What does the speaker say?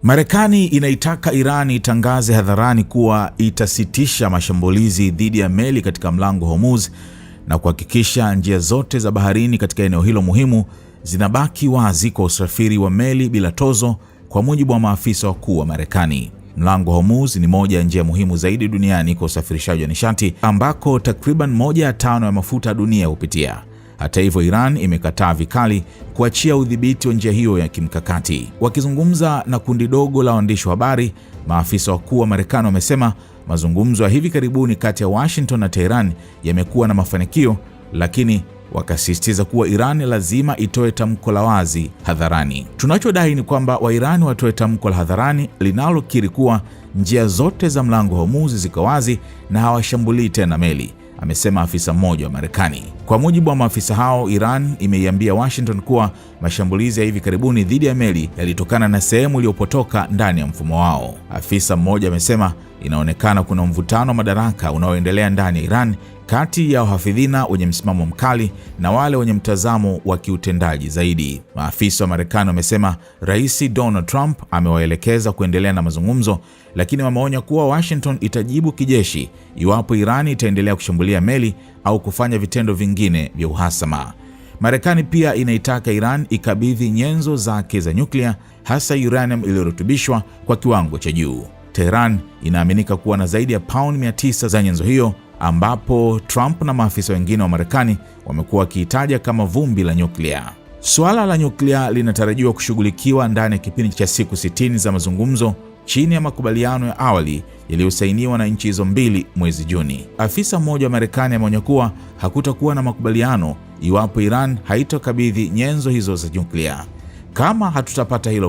Marekani inaitaka Iran itangaze hadharani kuwa itasitisha mashambulizi dhidi ya meli katika mlango Hormuz na kuhakikisha njia zote za baharini katika eneo hilo muhimu zinabaki wazi kwa usafiri wa meli bila tozo, kwa mujibu wa maafisa wakuu wa Marekani. Mlango Hormuz ni moja ya njia muhimu zaidi duniani kwa usafirishaji wa nishati, ambako takriban 1/5 ya mafuta dunia hupitia. Hata hivyo, Iran imekataa vikali kuachia udhibiti wa njia hiyo ya kimkakati. Wakizungumza na kundi dogo la waandishi wa habari, maafisa wakuu wa Marekani wamesema mazungumzo ya hivi karibuni kati ya Washington na Tehran yamekuwa na mafanikio, lakini wakasisitiza kuwa Iran lazima itoe tamko la wazi hadharani. Tunachodai ni kwamba Wairani watoe tamko la hadharani linalokiri kuwa njia zote za mlango Hormuz ziko wazi na hawashambulii tena meli, amesema afisa mmoja wa Marekani. Kwa mujibu wa maafisa hao, Iran imeiambia Washington kuwa mashambulizi ya hivi karibuni dhidi ya meli yalitokana na sehemu iliyopotoka ndani ya mfumo wao. Afisa mmoja amesema inaonekana kuna mvutano wa madaraka unaoendelea ndani ya Iran kati ya wahafidhina wenye msimamo mkali na wale wenye mtazamo wa kiutendaji zaidi. Maafisa wa Marekani wamesema Rais Donald Trump amewaelekeza kuendelea na mazungumzo, lakini wameonya kuwa Washington itajibu kijeshi iwapo Iran itaendelea kushambulia meli au kufanya vitendo vingine vya uhasama. Marekani pia inaitaka Iran ikabidhi nyenzo zake za nyuklia, hasa uranium iliyorutubishwa kwa kiwango cha juu. Tehran inaaminika kuwa na zaidi ya pauni 900 za nyenzo hiyo, ambapo Trump na maafisa wengine wa Marekani wamekuwa wakiitaja kama vumbi la nyuklia. Suala la nyuklia linatarajiwa kushughulikiwa ndani ya kipindi cha siku 60 za mazungumzo chini ya makubaliano ya awali yaliyosainiwa na nchi hizo mbili mwezi Juni. Afisa mmoja wa Marekani ameonya kuwa hakutakuwa na makubaliano iwapo Iran haitokabidhi nyenzo hizo za nyuklia. Kama hatutapata hilo